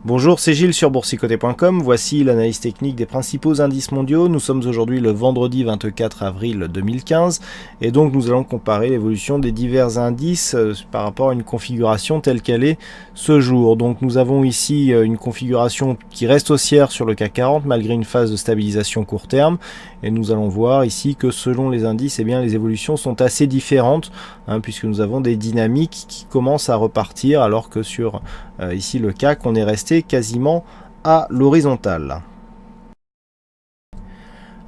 Bonjour, c'est Gilles sur boursicoté.com. Voici l'analyse technique des principaux indices mondiaux. Nous sommes aujourd'hui le vendredi 24 avril 2015 et donc nous allons comparer l'évolution des divers indices par rapport à une configuration telle qu'elle est ce jour. Donc nous avons ici une configuration qui reste haussière sur le CAC 40 malgré une phase de stabilisation court terme, et nous allons voir ici que selon les indices, les évolutions sont assez différentes, puisque nous avons des dynamiques qui commencent à repartir alors que sur ici le CAC on est resté quasiment à l'horizontale.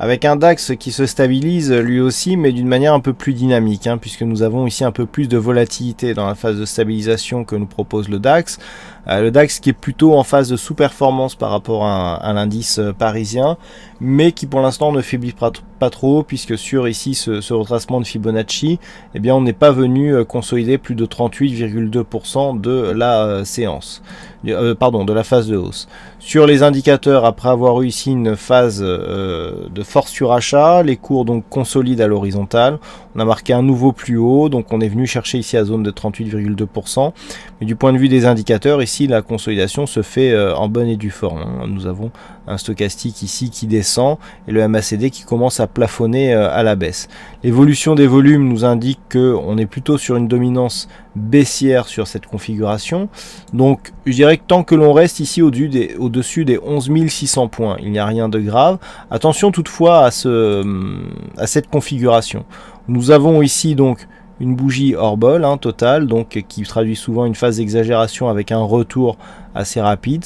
Avec un DAX qui se stabilise lui aussi, mais d'une manière un peu plus dynamique, puisque nous avons ici un peu plus de volatilité dans la phase de stabilisation que nous propose le DAX. Le DAX qui est plutôt en phase de sous-performance par rapport à l'indice parisien, mais qui pour l'instant ne faiblit pas trop, puisque sur ici ce retracement de Fibonacci, on n'est pas venu consolider plus de 38,2% de la séance, de la phase de hausse. Sur les indicateurs, après avoir eu ici une phase de force sur achat, les cours donc consolident à l'horizontale. On a marqué un nouveau plus haut, donc on est venu chercher ici à zone de 38,2%. Mais du point de vue des indicateurs, ici la consolidation se fait en bonne et due forme. Nous avons un stochastique ici qui descend et le MACD qui commence à plafonner à la baisse. L'évolution des volumes nous indique qu'on est plutôt sur une dominance baissière sur cette configuration. Donc je dirais que tant que l'on reste ici au-dessus des 11 600 points, il n'y a rien de grave. Attention toutefois à cette configuration. Nous avons ici donc une bougie hors bol totale, donc qui traduit souvent une phase d'exagération avec un retour assez rapide.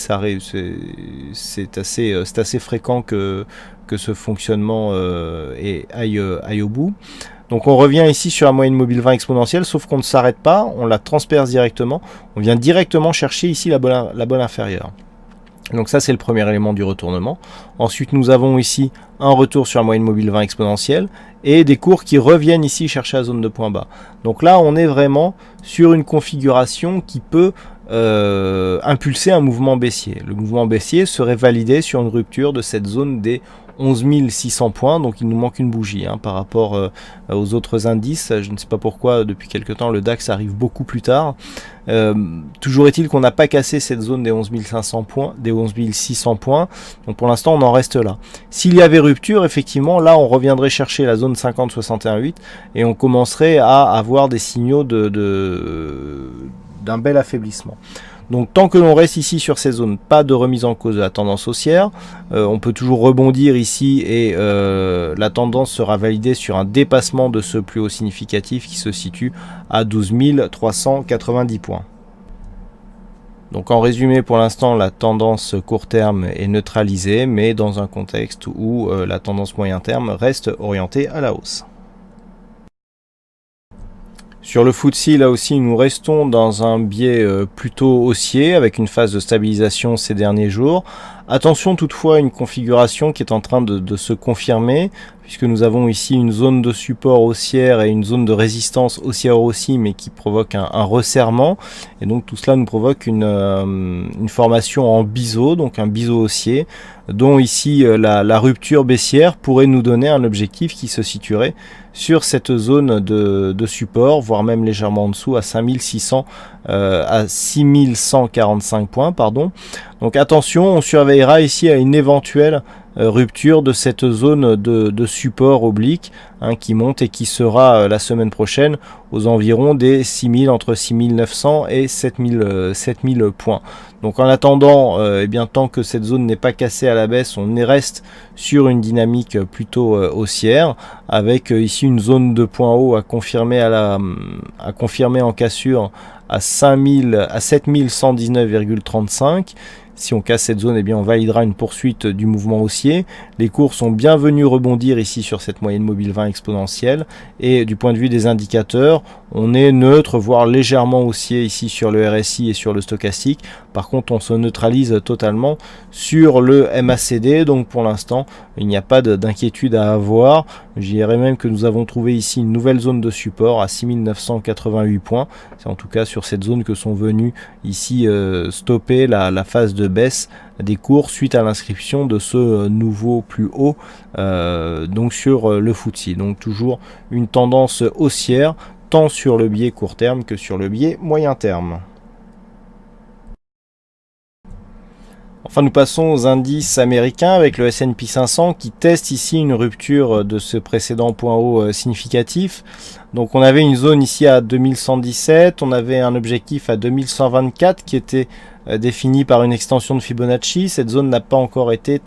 C'est assez fréquent que ce fonctionnement aille au bout. Donc on revient ici sur la moyenne mobile 20 exponentielle, sauf qu'on ne s'arrête pas, on la transperce directement, on vient directement chercher ici la bolle inférieure. Donc ça c'est le premier élément du retournement. Ensuite nous avons ici un retour sur la moyenne mobile 20 exponentielle et des cours qui reviennent ici chercher la zone de point bas. Donc là on est vraiment sur une configuration qui peut impulser un mouvement baissier. Le mouvement baissier serait validé sur une rupture de cette zone des 11 600 points, donc il nous manque une bougie par rapport aux autres indices. Je ne sais pas pourquoi depuis quelque temps le DAX arrive beaucoup plus tard. Toujours est-il qu'on n'a pas cassé cette zone des 11 500 points, des 11 600 points, donc pour l'instant on en reste là. S'il y avait rupture, effectivement là on reviendrait chercher la zone 50-61-8 et on commencerait à avoir des signaux d'un bel affaiblissement. Donc tant que l'on reste ici sur ces zones, pas de remise en cause de la tendance haussière. On peut toujours rebondir ici et la tendance sera validée sur un dépassement de ce plus haut significatif qui se situe à 12 390 points. Donc en résumé, pour l'instant, la tendance court terme est neutralisée, mais dans un contexte où la tendance moyen terme reste orientée à la hausse. Sur le FTSE, là aussi, nous restons dans un biais plutôt haussier avec une phase de stabilisation ces derniers jours. Attention toutefois à une configuration qui est en train de se confirmer, puisque nous avons ici une zone de support haussière et une zone de résistance haussière aussi, mais qui provoque un resserrement. Et donc tout cela nous provoque une formation en biseau, donc un biseau haussier, dont ici la rupture baissière pourrait nous donner un objectif qui se situerait sur cette zone de support, voire même légèrement en dessous à 6145 points, pardon. Donc attention, on surveillera ici à une éventuelle rupture de cette zone de support oblique qui monte et qui sera la semaine prochaine aux environs des 6000, entre 6900 et 7000 points. Donc en attendant, tant que cette zone n'est pas cassée à la baisse, on reste sur une dynamique plutôt haussière, avec ici une zone de point haut à confirmer en cassure à 7119,35. Si on casse cette zone, on validera une poursuite du mouvement haussier. Les cours sont bienvenus rebondir ici sur cette moyenne mobile 20 exponentielle. Et du point de vue des indicateurs, on est neutre, voire légèrement haussier ici sur le RSI et sur le stochastique. Par contre, on se neutralise totalement sur le MACD. Donc pour l'instant, il n'y a pas d'inquiétude à avoir. Je dirais même que nous avons trouvé ici une nouvelle zone de support à 6988 points. C'est en tout cas sur cette zone que sont venus ici stopper la phase de baisse des cours suite à l'inscription de ce nouveau plus haut donc sur le FTSE. Donc toujours une tendance haussière tant sur le biais court terme que sur le biais moyen terme. Enfin, nous passons aux indices américains avec le S&P 500 qui teste ici une rupture de ce précédent point haut significatif. Donc on avait une zone ici à 2117, on avait un objectif à 2124 qui était défini par une extension de Fibonacci. Cette zone n'a pas encore été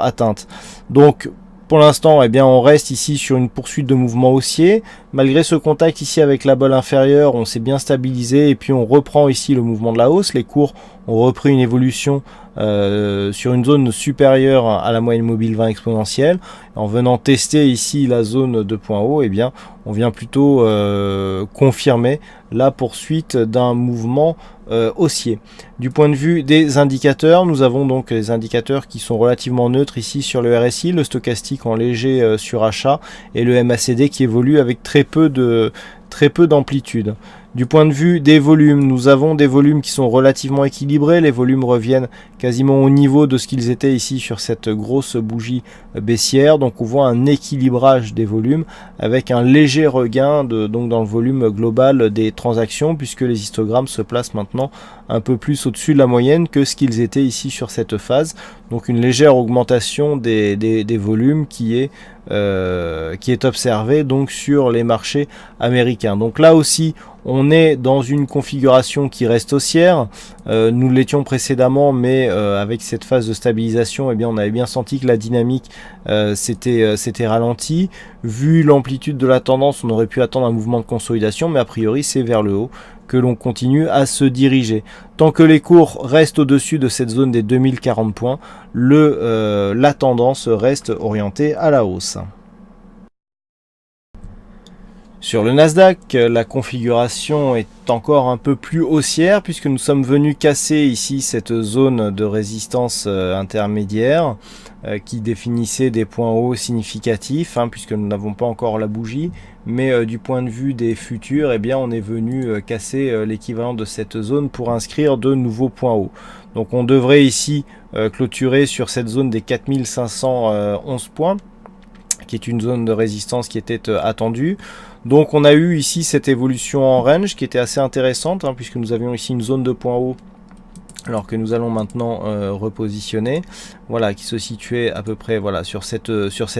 atteinte. Donc pour l'instant, eh bien, on reste ici sur une poursuite de mouvement haussier. Malgré ce contact ici avec la bolle inférieure, on s'est bien stabilisé et puis on reprend ici le mouvement de la hausse. Les cours ont repris une évolution sur une zone supérieure à la moyenne mobile 20 exponentielle. En venant tester ici la zone de point haut, eh bien, on vient plutôt confirmer la poursuite d'un mouvement haussier. Du point de vue des indicateurs, nous avons donc des indicateurs qui sont relativement neutres ici sur le RSI, le stochastique en léger surachat et le MACD qui évolue avec très peu d'amplitude. Du point de vue des volumes, nous avons des volumes qui sont relativement équilibrés. Les volumes reviennent quasiment au niveau de ce qu'ils étaient ici sur cette grosse bougie baissière. Donc on voit un équilibrage des volumes avec un léger regain donc dans le volume global des transactions puisque les histogrammes se placent maintenant un peu plus au-dessus de la moyenne que ce qu'ils étaient ici sur cette phase. Donc une légère augmentation des volumes qui est observée donc sur les marchés américains. Donc là aussi, on est dans une configuration qui reste haussière. Nous l'étions précédemment, mais avec cette phase de stabilisation, eh bien, on avait bien senti que la dynamique s'était ralentie. Vu l'amplitude de la tendance, on aurait pu attendre un mouvement de consolidation, mais a priori, c'est vers le haut que l'on continue à se diriger. Tant que les cours restent au-dessus de cette zone des 2040 points, la tendance reste orientée à la hausse. Sur le Nasdaq, la configuration est encore un peu plus haussière puisque nous sommes venus casser ici cette zone de résistance intermédiaire qui définissait des points hauts significatifs puisque nous n'avons pas encore la bougie, mais du point de vue des futurs, eh bien, on est venu casser l'équivalent de cette zone pour inscrire de nouveaux points hauts. Donc on devrait ici clôturer sur cette zone des 4511 points qui est une zone de résistance qui était attendue. Donc on a eu ici cette évolution en range qui était assez intéressante puisque nous avions ici une zone de point haut alors que nous allons maintenant repositionner, voilà, qui se situait à peu près voilà, sur cette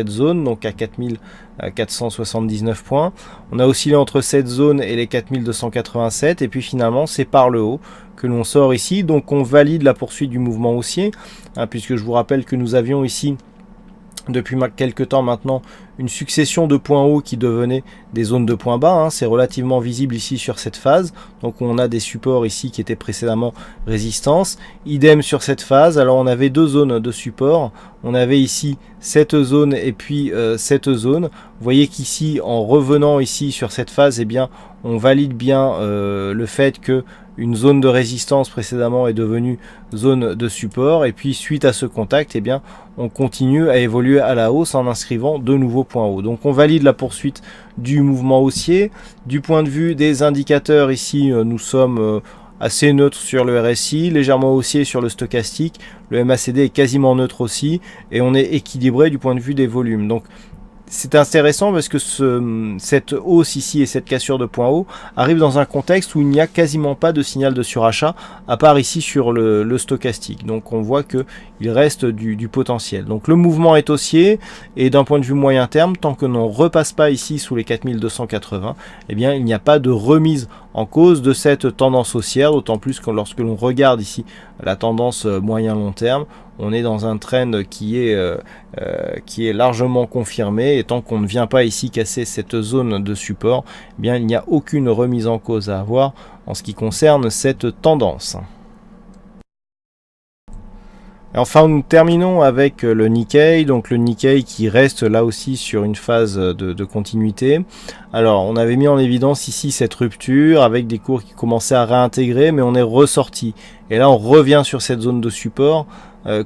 zone, donc à 4479 points. On a oscillé entre cette zone et les 4287 et puis finalement c'est par le haut que l'on sort ici. Donc on valide la poursuite du mouvement haussier puisque je vous rappelle que nous avions ici depuis quelques temps maintenant une succession de points hauts qui devenaient des zones de points bas. C'est relativement visible ici sur cette phase. Donc on a des supports ici qui étaient précédemment résistance. Idem sur cette phase. Alors on avait deux zones de support. On avait ici cette zone et puis cette zone. Vous voyez qu'ici, en revenant ici sur cette phase, eh bien, on valide bien le fait que une zone de résistance précédemment est devenue zone de support et puis suite à ce contact, eh bien, on continue à évoluer à la hausse en inscrivant de nouveaux points hauts. Donc on valide la poursuite du mouvement haussier. Du point de vue des indicateurs, ici nous sommes assez neutres sur le RSI, légèrement haussier sur le stochastique, le MACD est quasiment neutre aussi et on est équilibré du point de vue des volumes. Donc c'est intéressant parce que cette hausse ici et cette cassure de point haut arrive dans un contexte où il n'y a quasiment pas de signal de surachat à part ici sur le stochastique. Donc on voit qu'il reste du potentiel. Donc le mouvement est haussier et d'un point de vue moyen terme, tant que l'on ne repasse pas ici sous les 4280, eh bien il n'y a pas de remise en cause de cette tendance haussière, d'autant plus que lorsque l'on regarde ici la tendance moyen-long terme, on est dans un trend qui est largement confirmé et tant qu'on ne vient pas ici casser cette zone de support, eh bien il n'y a aucune remise en cause à avoir en ce qui concerne cette tendance. Et enfin, nous terminons avec le Nikkei, donc le Nikkei qui reste là aussi sur une phase de continuité. Alors, on avait mis en évidence ici cette rupture avec des cours qui commençaient à réintégrer, mais on est ressorti. Et là, on revient sur cette zone de support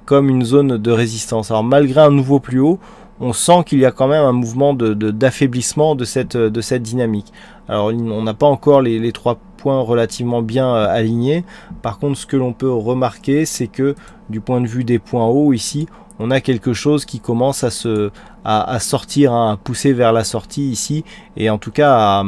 comme une zone de résistance. Alors, malgré un nouveau plus haut, on sent qu'il y a quand même un mouvement d'affaiblissement de cette dynamique. Alors, on n'a pas encore les 3 points relativement bien alignés. Par contre, ce que l'on peut remarquer, c'est que du point de vue des points hauts ici, on a quelque chose qui commence à sortir, hein, à pousser vers la sortie ici, et en tout cas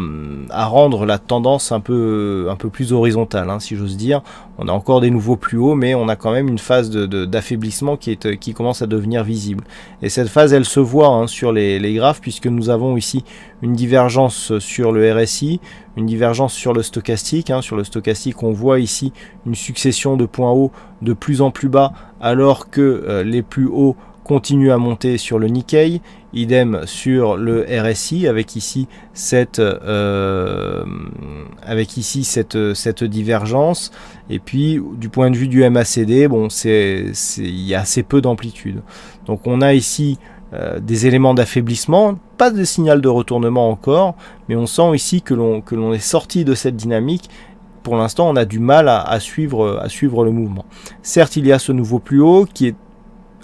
à rendre la tendance un peu plus horizontale, hein, si j'ose dire. On a encore des nouveaux plus hauts, mais on a quand même une phase d'affaiblissement qui commence à devenir visible. Et cette phase, elle se voit, hein, sur les graphes, puisque nous avons ici une divergence sur le RSI, une divergence sur le stochastique, hein. Sur le stochastique, on voit ici une succession de points hauts de plus en plus bas, alors que les plus hauts continuent à monter sur le Nikkei. Idem sur le RSI, avec ici cette divergence. Et puis du point de vue du MACD, bon, il y a assez peu d'amplitude. Donc on a ici des éléments d'affaiblissement, pas de signal de retournement encore, mais on sent ici que l'on est sorti de cette dynamique. Pour l'instant, on a du mal à suivre le mouvement. Certes, il y a ce nouveau plus haut qui est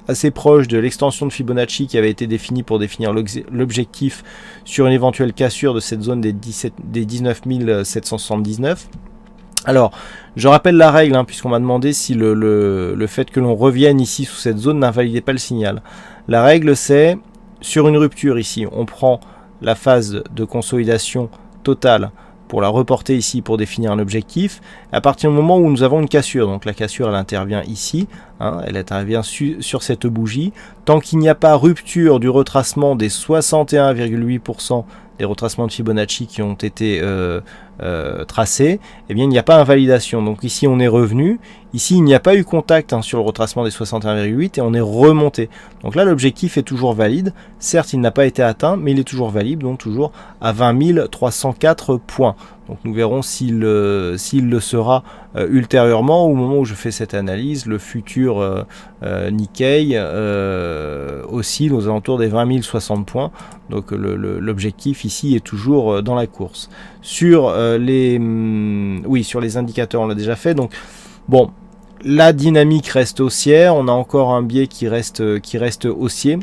assez proche de l'extension de Fibonacci qui avait été définie pour définir l'objectif sur une éventuelle cassure de cette zone des 19 779. Alors, je rappelle la règle, hein, puisqu'on m'a demandé si le fait que l'on revienne ici sous cette zone n'invalidait pas le signal. La règle, c'est, sur une rupture ici, on prend la phase de consolidation totale pour la reporter ici pour définir un objectif, à partir du moment où nous avons une cassure, donc la cassure elle intervient ici, hein, elle intervient sur cette bougie, tant qu'il n'y a pas rupture du retracement des 61,8% des retracements de Fibonacci qui ont été tracés, eh bien il n'y a pas invalidation. Donc ici on est revenu, ici il n'y a pas eu contact, hein, sur le retracement des 61,8 et on est remonté. Donc là l'objectif est toujours valide, certes il n'a pas été atteint, mais il est toujours valide, donc toujours à 20 304 points. Donc nous verrons s'il le sera ultérieurement. Au moment où je fais cette analyse, le futur Nikkei oscille aux alentours des 20 060 points. Donc l'objectif ici est toujours dans la course. Sur les indicateurs, on l'a déjà fait. Donc bon, la dynamique reste haussière. On a encore un biais qui reste haussier.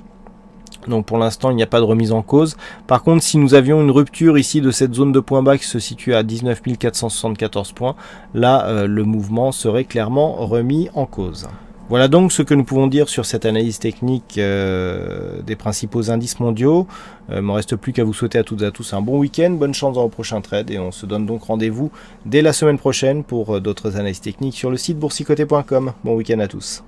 Donc pour l'instant il n'y a pas de remise en cause. Par contre, si nous avions une rupture ici de cette zone de points bas qui se situe à 19 474 points, là le mouvement serait clairement remis en cause. Voilà donc ce que nous pouvons dire sur cette analyse technique des principaux indices mondiaux. Il ne me reste plus qu'à vous souhaiter à toutes et à tous un bon week-end, bonne chance dans vos prochains trades et on se donne donc rendez-vous dès la semaine prochaine pour d'autres analyses techniques sur le site boursicoté.com. Bon week-end à tous.